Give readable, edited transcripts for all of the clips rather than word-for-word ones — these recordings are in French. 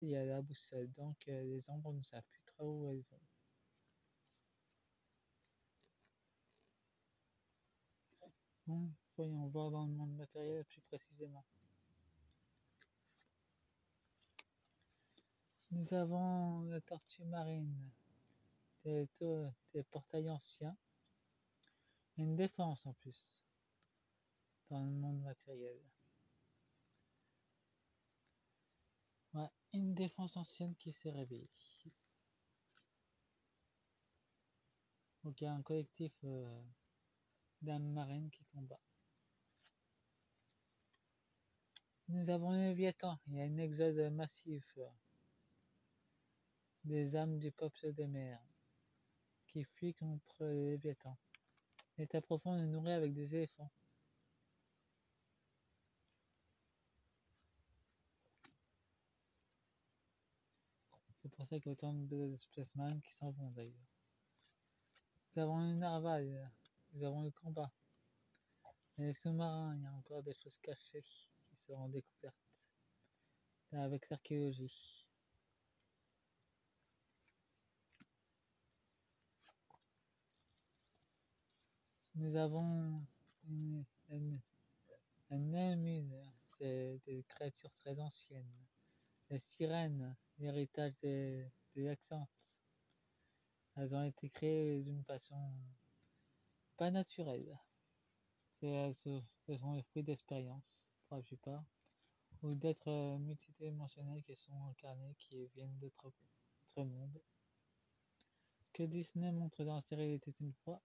il y a la boussole, donc les ombres ne savent plus trop où elles vont. Bon, voyons voir dans le monde matériel plus précisément. Nous avons la tortue marine, des portails anciens, et une défense en plus dans le monde matériel. Ouais, une défense ancienne qui s'est réveillée. Donc il y a un collectif d'âmes marines qui combat. Nous avons le Léviathan, il y a une exode massif des âmes du peuple des mers qui fuient contre le Léviathan. L'état profond est nourri avec des éléphants. C'est pour ça qu'il y a autant de spaceman qui s'en vont d'ailleurs. Nous avons le narval, nous avons le combat. Et les sous-marins, il y a encore des choses cachées qui seront découvertes avec l'archéologie. Nous avons un Namul, c'est des créatures très anciennes. Les sirènes, l'héritage des accentes. Elles ont été créées d'une façon pas naturelle. Ce sont les fruits d'expérience, pour la plupart, ou d'êtres multidimensionnels qui sont incarnés, qui viennent d'autres mondes. Ce que Disney montre dans la série Il était une fois,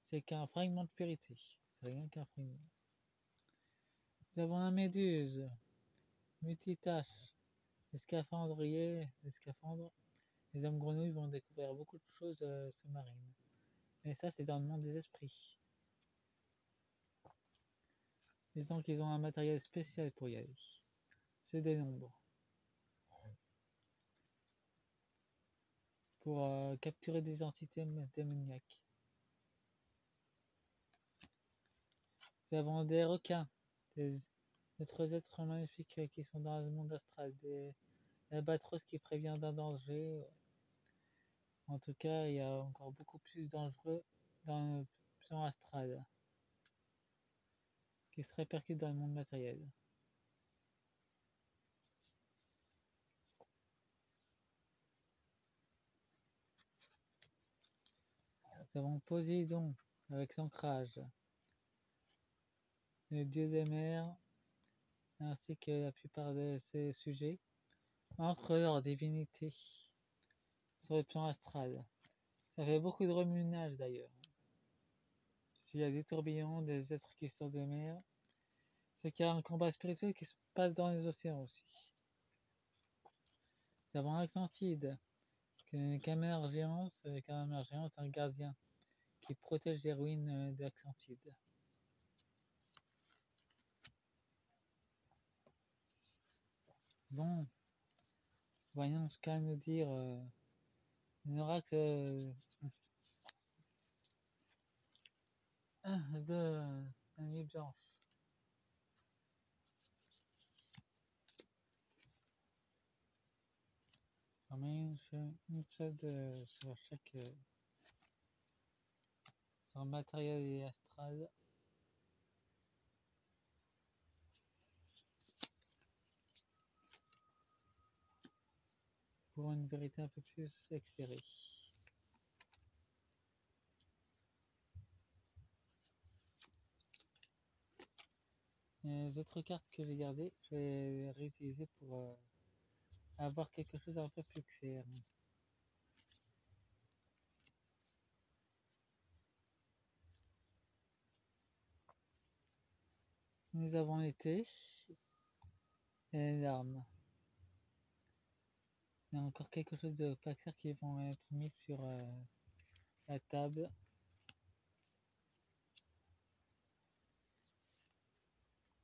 c'est qu'un fragment de vérité. C'est rien qu'un fragment. Nous avons la méduse, multitâche, les scaphandriers, les scaphandres. Les hommes grenouilles vont découvrir beaucoup de choses sous-marines. Mais ça, c'est dans le monde des esprits. Disons qu'ils ont un matériel spécial pour y aller. C'est des nombres. Pour capturer des entités démoniaques. Nous avons des requins, d'autres êtres magnifiques qui sont dans le monde astral, des albatros qui prévient d'un danger. En tout cas, il y a encore beaucoup plus dangereux dans le plan astral, qui se répercute dans le monde matériel. Nous avons Poséidon avec l'ancrage, le dieu des mers, ainsi que la plupart de ses sujets, ancrent leur divinité sur le plan astral. Ça fait beaucoup de remue-ménage d'ailleurs. S'il y a des tourbillons, des êtres qui sortent de mer, c'est qu'il y a un combat spirituel qui se passe dans les océans aussi. Nous avons Atlantide, qu'un camère géant, avec un camère géant, un gardien qui protège les ruines d'Atlantide. Bon, voyons ce qu'a à nous dire l'oracle de la nuit blanche. Quand même, une seule sur chaque sur matériel et astral. Pour une vérité un peu plus éclairée. Les autres cartes que j'ai gardées, je vais les réutiliser pour avoir quelque chose un peu plus clair. Nous avons l'été et les larmes. Il y a encore quelque chose de pas clair qui vont être mis sur la table.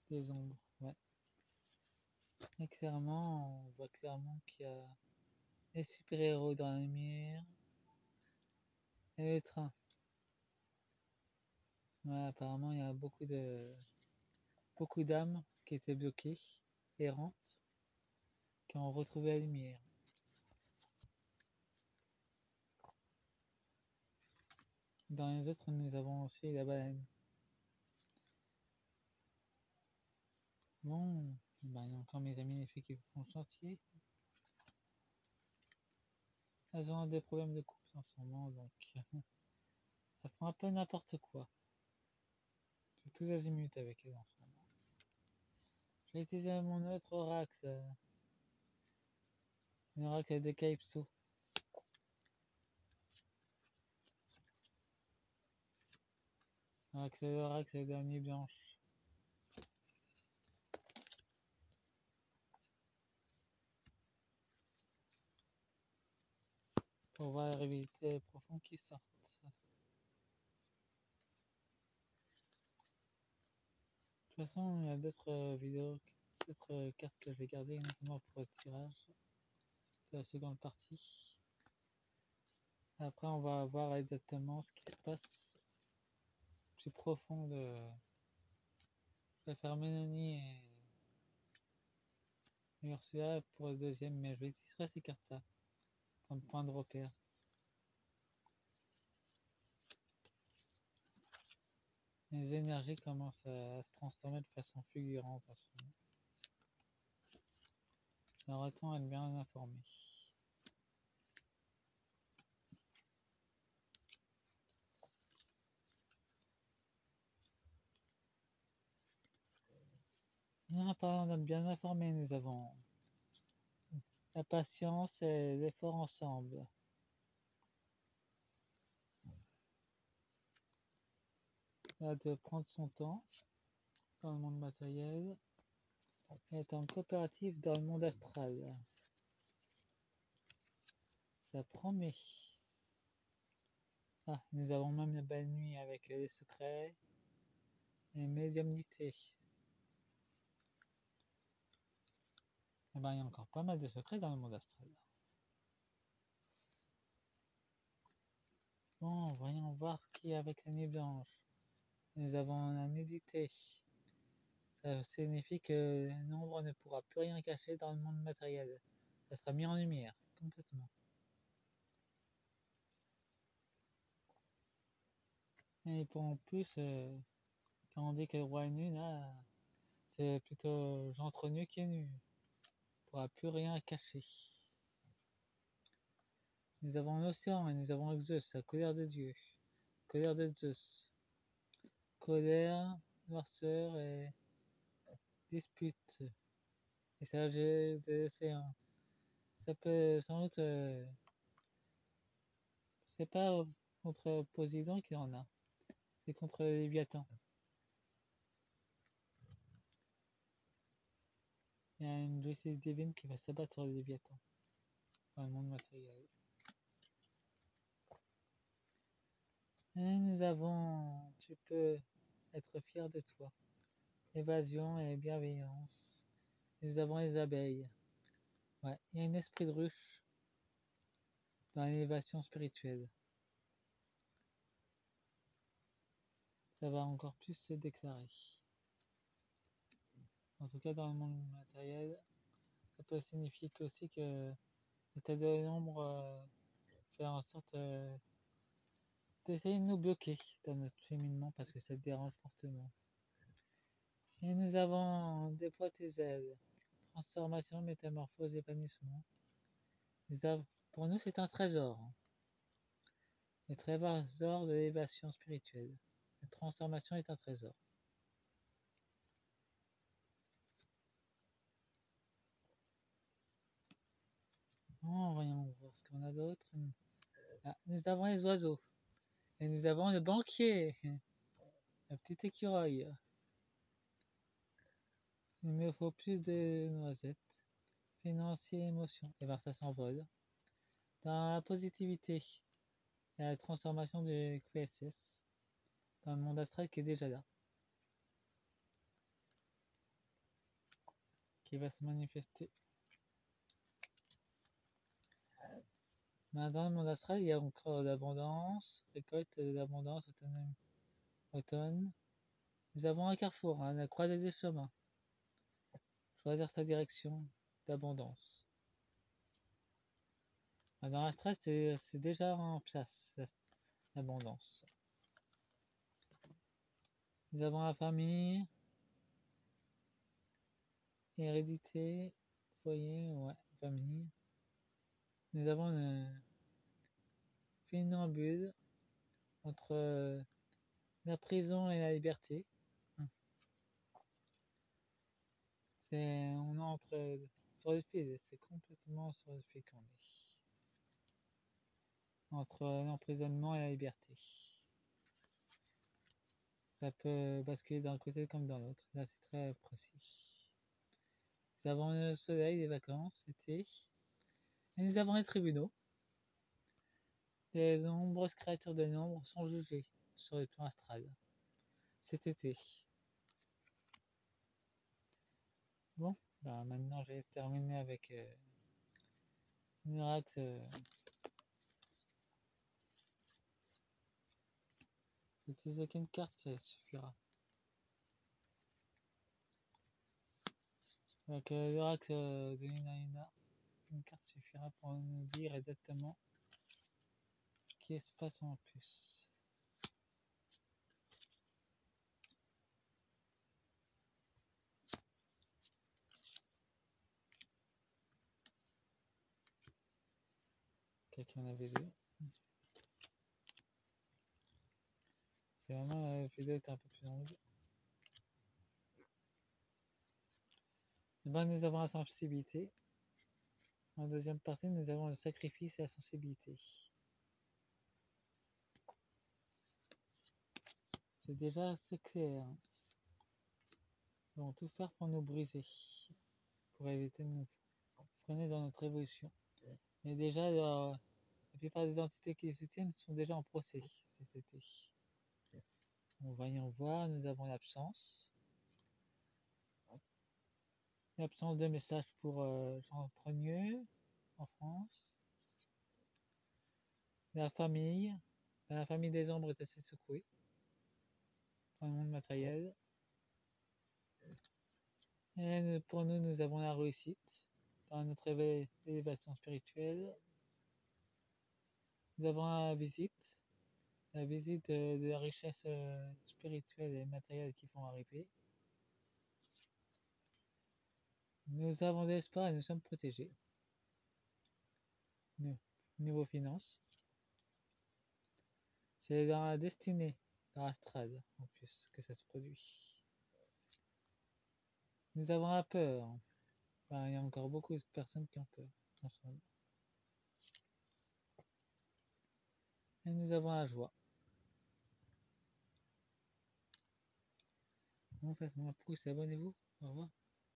Des ombres, ouais. Et clairement, on voit clairement qu'il y a les super-héros dans la lumière et le train. Ouais, apparemment, il y a beaucoup d'âmes qui étaient bloquées, errantes, qui ont retrouvé la lumière. Dans les autres, nous avons aussi la baleine. Bon, ben, il y a encore mes amis les filles qui font le chantier. Elles ont des problèmes de couple en ce moment, donc elles font un peu n'importe quoi. C'est tous azimuts avec elles en ce moment. Je vais utiliser mon autre Orax. Un Orax de Calypso. Orax de la nuit blanche. Pour voir la réalité profonde qui sortent. De toute façon, il y a d'autres vidéos, d'autres cartes que je vais garder, notamment pour le tirage de la seconde partie. Après, on va voir exactement ce qui se passe plus profond de. Je vais faire Mélanie et Ursula pour le deuxième, mais je vais utiliser ces cartes-là comme point de repère. Les énergies commencent à se transformer de façon fulgurante en ce moment. Alors autant être bien informé. En parlant d'être bien informé, nous avons la patience et l'effort ensemble. Là, de prendre son temps dans le monde matériel et être en coopérative dans le monde astral. Ça promet. Ah, nous avons même la belle nuit avec les secrets et médiumnité. Eh ben, il y a encore pas mal de secrets dans le monde astral. Bon, voyons voir ce qu'il y a avec la nuit blanche. Nous avons la nudité. Ça signifie que l'ombre ne pourra plus rien cacher dans le monde matériel. Ça sera mis en lumière, complètement. Et pour en plus, quand on dit que le roi est nu, là, c'est plutôt j'entre nu qui est nu. On pourra plus rien cacher. Nous avons l'océan et nous avons Zeus, la colère de Dieu. Colère de Zeus. Colère, noirceur et dispute. Et ça, j'ai de l'océan. Ça peut sans doute. C'est pas contre Poséidon qu'il en a. C'est contre Léviathan. Il y a une justice divine qui va s'abattre sur le Léviathan dans le monde matériel. Et nous avons, tu peux être fier de toi, évasion et bienveillance. Nous avons les abeilles. Ouais, il y a un esprit de ruche dans l'élévation spirituelle. Ça va encore plus se déclarer. En tout cas, dans le monde matériel, ça peut signifier aussi que l'état de l'ombre fait en sorte d'essayer de nous bloquer dans notre cheminement parce que ça te dérange fortement. Et nous avons déploie tes ailes, transformation, métamorphose, épanouissement. Pour nous, c'est un trésor. Le trésor de l'élévation spirituelle. La transformation est un trésor. Oh, voyons voir ce qu'on a d'autre. Ah, nous avons les oiseaux. Et nous avons le banquier. Le petit écureuil. Il me faut plus de noisettes. Financier, émotion. Et bien ça s'envole. Dans la positivité, il y a la transformation du QSS dans le monde astral qui est déjà là. Qui va se manifester. Dans le monde astral, il y a encore l'abondance, récolte de l'abondance, automne. Nous avons un carrefour, la croisée des chemins. Choisir sa direction d'abondance. Dans l'astral, c'est déjà en place, l'abondance. Nous avons la famille, hérédité, foyer, ouais, famille. Nous avons le funambule entre la prison et la liberté. On est sur le fil, c'est complètement sur le fil qu'on est. Entre l'emprisonnement et la liberté. Ça peut basculer d'un côté comme dans l'autre. Là, c'est très précis. Nous avons le soleil, les vacances, l'été. Et nous avons les tribunaux. Les nombreuses créatures de l'ombre sont jugées sur le plan astral cet été. Bon, bah maintenant je vais terminer avec une oracle. J'utilise qu'une carte, ça suffira. Avec l'oracle de Luna, une carte suffira pour nous dire exactement ce qui se passe en plus. Quelqu'un avait vu. Vraiment, la vidéo est un peu plus longue. Et ben, nous avons la sensibilité. En deuxième partie, nous avons le sacrifice et la sensibilité. C'est déjà assez clair. Nous allons tout faire pour nous briser, pour éviter de nous freiner dans notre évolution. Mais déjà, la plupart des entités qui les soutiennent sont déjà en procès cet été. On va y en voir, nous avons l'absence. L'absence de messages pour Jean Trogneux en France. La famille des ombres est assez secouée dans le monde matériel. Et pour nous, nous avons la réussite dans notre élévation spirituelle. Nous avons la visite de la richesse spirituelle et matérielle qui vont arriver. Nous avons de l'espoir et nous sommes protégés. Niveau finances. C'est dans la destinée, dans l'astral en plus, que ça se produit. Nous avons la peur. Enfin, il y a encore beaucoup de personnes qui ont peur en ce moment. Et nous avons la joie. Bon, faites-moi un pouce et abonnez-vous. Au revoir.